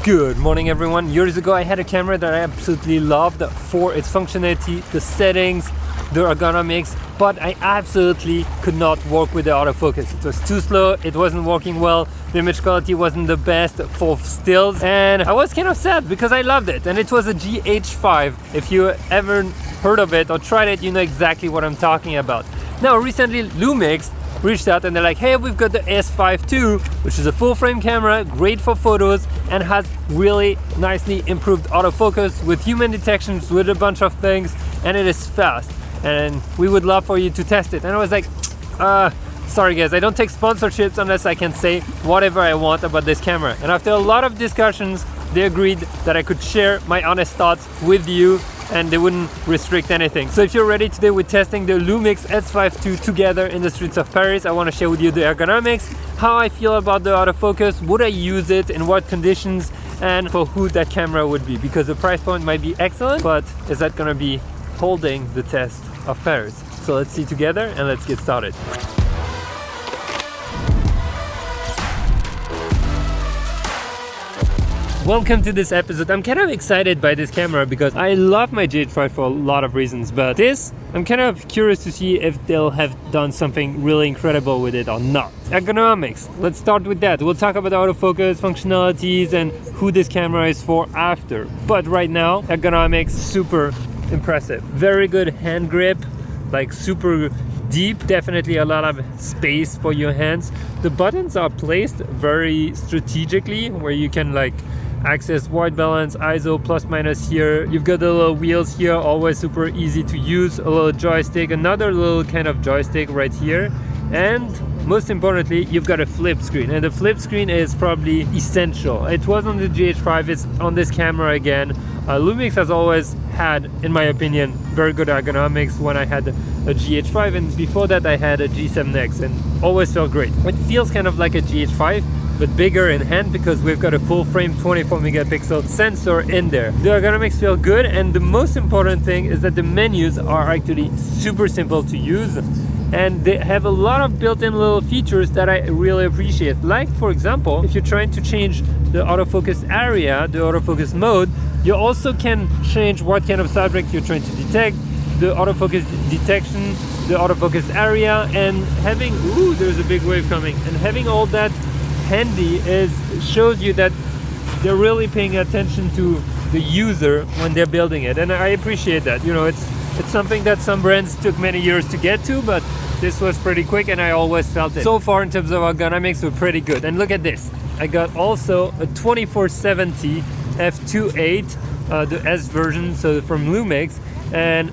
Good morning everyone. Years ago I had a camera that I absolutely loved for its functionality, the settings, the ergonomics, but I absolutely could not work with the autofocus. It was too slow, it wasn't working well, the image quality wasn't the best for stills, and I was kind of sad because I loved it. And it was a GH5. If you ever heard of it or tried it, you know exactly what I'm talking about. Now recently Lumix reached out and they're like, hey, we've got the S5 II, which is a full frame camera, great for photos, and has really nicely improved autofocus with human detections, with a bunch of things, and it is fast. And we would love for you to test it. And I was like, sorry guys, I don't take sponsorships unless I can say whatever I want about this camera. And after a lot of discussions, they agreed that I could share my honest thoughts with you and they wouldn't restrict anything. So if you're ready, today we're testing the Lumix S5 II together in the streets of Paris. I want to share with you the ergonomics, how I feel about the autofocus, would I use it, in what conditions, and for who that camera would be, because the price point might be excellent, but is that going to be holding the test of Paris? So let's see together and let's get started. Welcome to this episode. I'm kind of excited by this camera because I love my GH5 for a lot of reasons, but this, I'm kind of curious to see if they'll have done something really incredible with it or not. Ergonomics, let's start with that. We'll talk about autofocus, functionalities, and who this camera is for after. But right now, ergonomics, super impressive. Very good hand grip, like super deep, definitely a lot of space for your hands. The buttons are placed very strategically where you can like access white balance, ISO, plus minus here. You've got the little wheels here, always super easy to use, a little joystick, another little kind of joystick right here, and most importantly, you've got a flip screen, and the flip screen is probably essential. It was on the GH5, it's on this camera again. Lumix has always had, in my opinion, very good ergonomics when I had a GH5, and before that I had a G7X, and always felt great. It feels kind of like a GH5, but bigger in hand because we've got a full frame 24 megapixel sensor in there. The ergonomics feel good, and the most important thing is that the menus are actually super simple to use, and they have a lot of built-in little features that I really appreciate. Like, for example, if you're trying to change the autofocus area, the autofocus mode, you also can change what kind of subject you're trying to detect, the autofocus detection, the autofocus area, and having, ooh, there's a big wave coming, and having all that handy shows you that they're really paying attention to the user when they're building it, and I appreciate that. You know, it's something that some brands took many years to get to, but this was pretty quick and I always felt it. So far in terms of ergonomics, we're pretty good. And look at this, I got also a 2470 f2.8, the S version, so from Lumix, and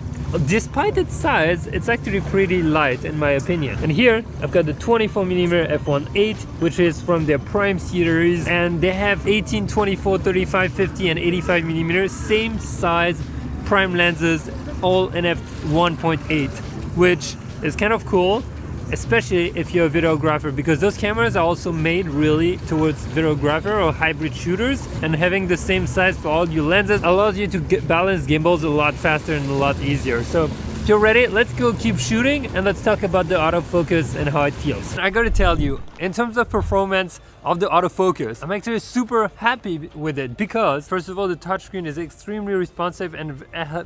despite its size, it's actually pretty light in my opinion. And here I've got the 24mm f1.8, which is from their Prime series, and they have 18, 24, 35, 50 and 85mm, same size prime lenses, all in f1.8, which is kind of cool, especially if you're a videographer, because those cameras are also made really towards videographer or hybrid shooters, and having the same size for all your lenses allows you to balance gimbals a lot faster and a lot easier. So if you're ready, let's go keep shooting and let's talk about the autofocus and how it feels. I gotta tell you, in terms of performance of the autofocus, I'm actually super happy with it because, first of all, the touchscreen is extremely responsive and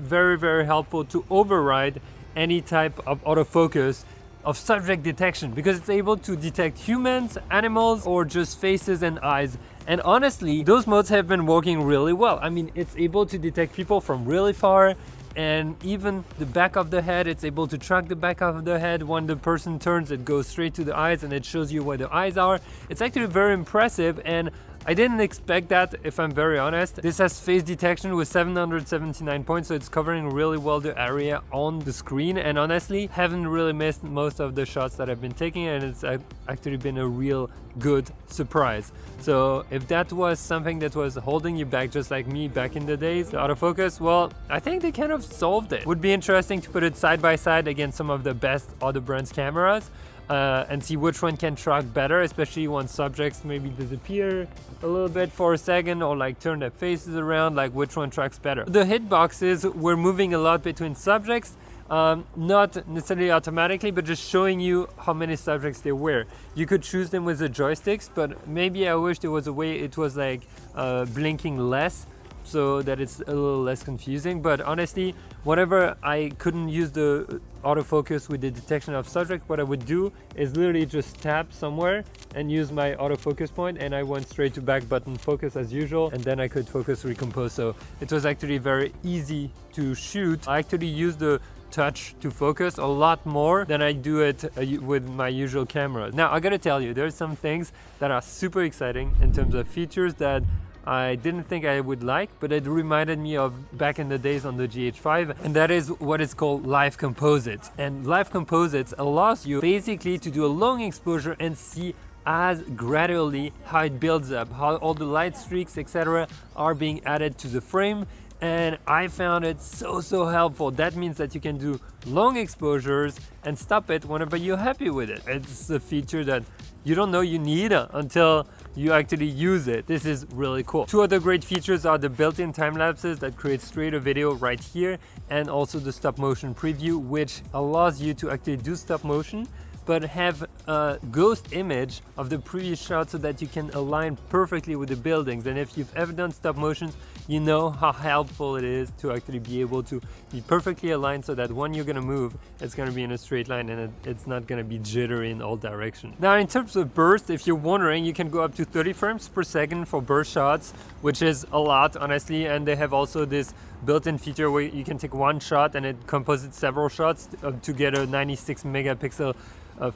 very, very helpful to override any type of autofocus of subject detection, because it's able to detect humans, animals, or just faces and eyes. And honestly, those modes have been working really well. I mean, it's able to detect people from really far, and even the back of the head, it's able to track the back of the head. When the person turns, it goes straight to the eyes and it shows you where the eyes are. It's actually very impressive, and I didn't expect that, if I'm very honest. This has face detection with 779 points, so it's covering really well the area on the screen, and honestly, haven't really missed most of the shots that I've been taking, and it's actually been a real good surprise. So if that was something that was holding you back, just like me back in the days, the autofocus, well, I think they kind of solved it. Would be interesting to put it side by side against some of the best other brands' cameras, and see which one can track better, especially when subjects maybe disappear a little bit for a second or like turn their faces around, like which one tracks better. The hitboxes were moving a lot between subjects, not necessarily automatically, but just showing you how many subjects there were. You could choose them with the joysticks, but maybe I wish there was a way it was like blinking less, so that it's a little less confusing. But honestly, whenever I couldn't use the autofocus with the detection of subject, what I would do is literally just tap somewhere and use my autofocus point, and I went straight to back button focus as usual, and then I could focus recompose. So it was actually very easy to shoot. I actually used the touch to focus a lot more than I do it with my usual camera. Now I gotta tell you, there's some things that are super exciting in terms of features that I didn't think I would like, but it reminded me of back in the days on the GH5, and that is what is called live composites. And live composites allows you basically to do a long exposure and see as gradually how it builds up, how all the light streaks, etc., are being added to the frame. And I found it so helpful. That means that you can do long exposures and stop it whenever you're happy with it. It's a feature that you don't know you need until you actually use it. This is really cool. Two other great features are the built-in time lapses that create straighter video right here, and also the stop motion preview, which allows you to actually do stop motion but have a ghost image of the previous shot so that you can align perfectly with the buildings. And if you've ever done stop motions, you know how helpful it is to actually be able to be perfectly aligned so that when you're gonna move, it's gonna be in a straight line and it's not gonna be jittery in all directions. Now, in terms of burst, if you're wondering, you can go up to 30 frames per second for burst shots, which is a lot, honestly. And they have also this built-in feature where you can take one shot and it composites several shots to get a 96 megapixel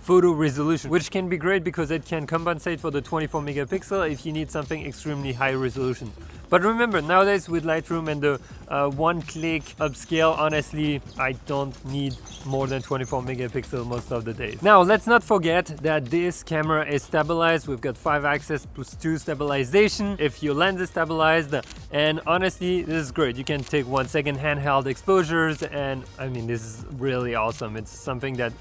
photo resolution, which can be great because it can compensate for the 24 megapixel if you need something extremely high resolution. But remember, nowadays with Lightroom and the one-click upscale, honestly, I don't need more than 24 megapixel most of the days. Now, let's not forget that this camera is stabilized. We've got 5-axis plus 2 stabilization if your lens is stabilized, and honestly, this is great. You can take 1-second handheld exposures, and I mean, this is really awesome. It's something that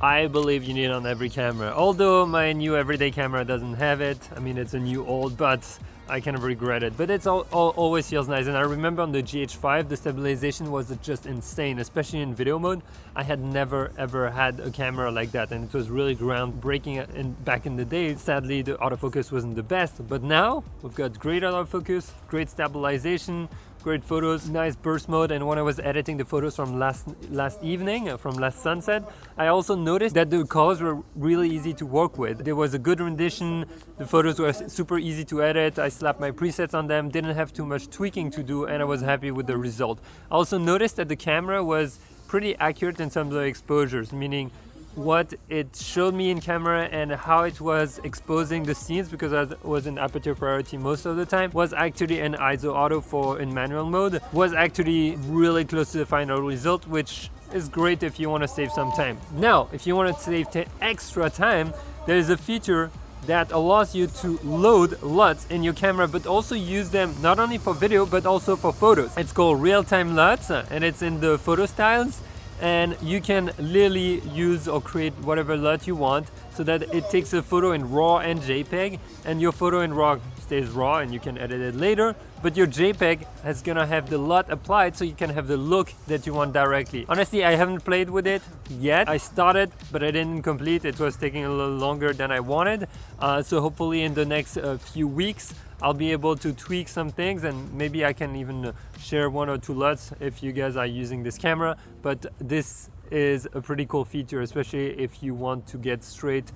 I believe you need on every camera. Although my new everyday camera doesn't have it. I mean, it's a new old, but I kind of regret it. But it's always feels nice. And I remember on the GH5, the stabilization was just insane, especially in video mode. I had never ever had a camera like that, and it was really groundbreaking back in the day. Sadly, the autofocus wasn't the best, but now we've got great autofocus, great stabilization, great photos, nice burst mode. And when I was editing the photos from last evening, from last sunset, I also noticed that the colors were really easy to work with. There was a good rendition, the photos were super easy to edit. I slapped my presets on them, didn't have too much tweaking to do, and I was happy with the result. I also noticed that the camera was pretty accurate in terms of exposures, meaning what it showed me in camera and how it was exposing the scenes, because I was in aperture priority most of the time, was actually an ISO auto for in manual mode, was actually really close to the final result, which is great if you want to save some time. Now, if you want to save extra time, there is a feature that allows you to load LUTs in your camera, but also use them not only for video, but also for photos. It's called real-time LUTs, and it's in the photo styles. And you can literally use or create whatever LUT you want so that it takes a photo in RAW and JPEG, and your photo in RAW stays RAW and you can edit it later, but your JPEG is gonna have the LUT applied so you can have the look that you want directly. Honestly, I haven't played with it yet. I started, but I didn't complete. It was taking a little longer than I wanted. So hopefully in the next few weeks, I'll be able to tweak some things, and maybe I can even share 1 or 2 LUTs if you guys are using this camera. But this is a pretty cool feature, especially if you want to get straight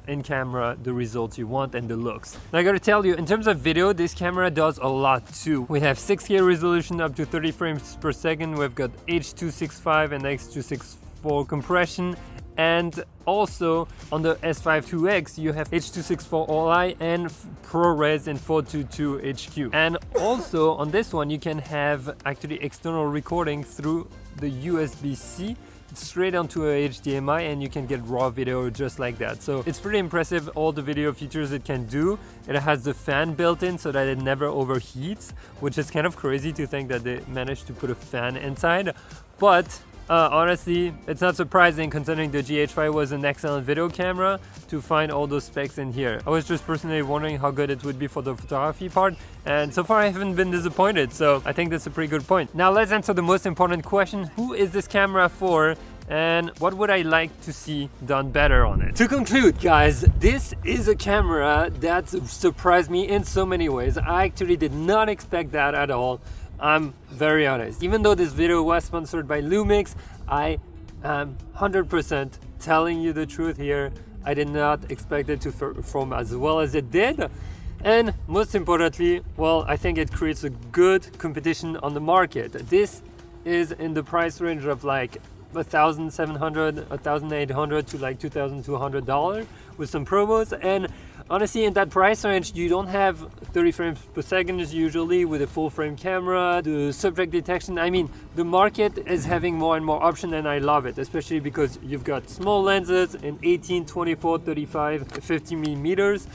in camera the results you want and the looks. Now I gotta tell you, in terms of video, this camera does a lot too. We have 6K resolution up to 30 frames per second. We've got H.265 and X.264 compression. And also on the S5 IIX, you have H.264 All-I and ProRes in 422 HQ. And also on this one, you can have actually external recording through the USB-C straight onto a HDMI, and you can get raw video just like that. So it's pretty impressive, all the video features it can do. It has the fan built in so that it never overheats, which is kind of crazy to think that they managed to put a fan inside. But Honestly, it's not surprising considering the GH5 was an excellent video camera to find all those specs in here. I was just personally wondering how good it would be for the photography part, and so far I haven't been disappointed, so I think that's a pretty good point. Now let's answer the most important question: who is this camera for? And what would I like to see done better on it? To conclude, guys, this is a camera that surprised me in so many ways. I actually did not expect that at all. I'm very honest. Even though this video was sponsored by Lumix, I am 100% telling you the truth here. I did not expect it to perform as well as it did. And most importantly, well, I think it creates a good competition on the market. This is in the price range of like $1,700, $1,800 to like $2,200 with some promos. And honestly, in that price range, you don't have 30 frames per second usually with a full frame camera, the subject detection. I mean, the market is having more and more options, and I love it, especially because you've got small lenses in 18, 24, 35, 50 millimeters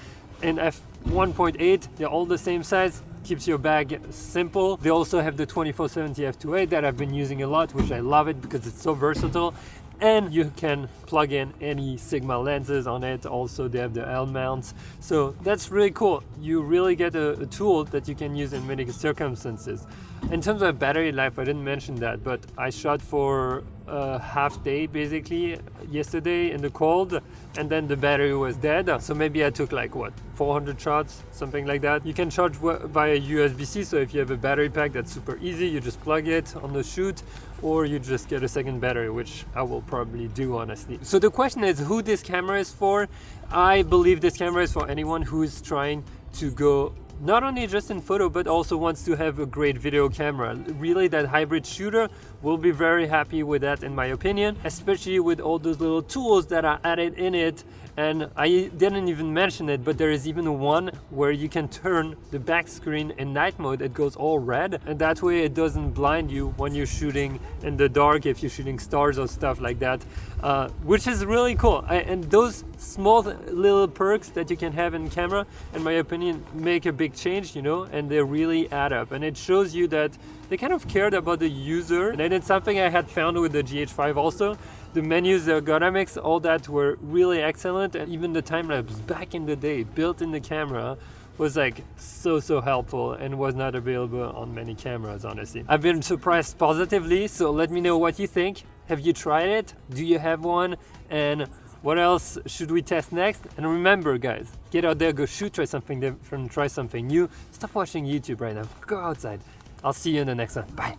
and f1.8. They're all the same size. Keeps your bag simple. They also have the 2470 f2.8 that I've been using a lot, which I love it because it's so versatile. And you can plug in any Sigma lenses on it. Also, they have the L mounts. So that's really cool. You really get a tool that you can use in many circumstances. In terms of battery life, I didn't mention that, but I shot for a half day basically yesterday in the cold, and then the battery was dead. So maybe I took like 400 shots, something like that. You can charge via USB-C, so if you have a battery pack, that's super easy. You just plug it on the shoot, or you just get a second battery, which I will probably do, honestly. So the question is who this camera is for. I believe this camera is for anyone who is trying to go not only just in photo, but also wants to have a great video camera. Really, that hybrid shooter will be very happy with that, in my opinion, especially with all those little tools that are added in it. And I didn't even mention it, but there is even one where you can turn the back screen in night mode. It goes all red, and that way it doesn't blind you when you're shooting in the dark, if you're shooting stars or stuff like that, which is really cool. And those small little perks that you can have in camera, in my opinion, make a big change, you know, and they really add up. And it shows you that they kind of cared about the user. And it's something I had found with the GH5 also. The menus, the ergonomics, all that were really excellent, and even the time lapse back in the day built in the camera was like so helpful and was not available on many cameras, honestly. I've been surprised positively, so let me know what you think. Have you tried it? Do you have one? And what else should we test next? And remember, guys, get out there, go shoot, try something different, try something new. Stop watching YouTube right now, go outside. I'll see you in the next one. Bye.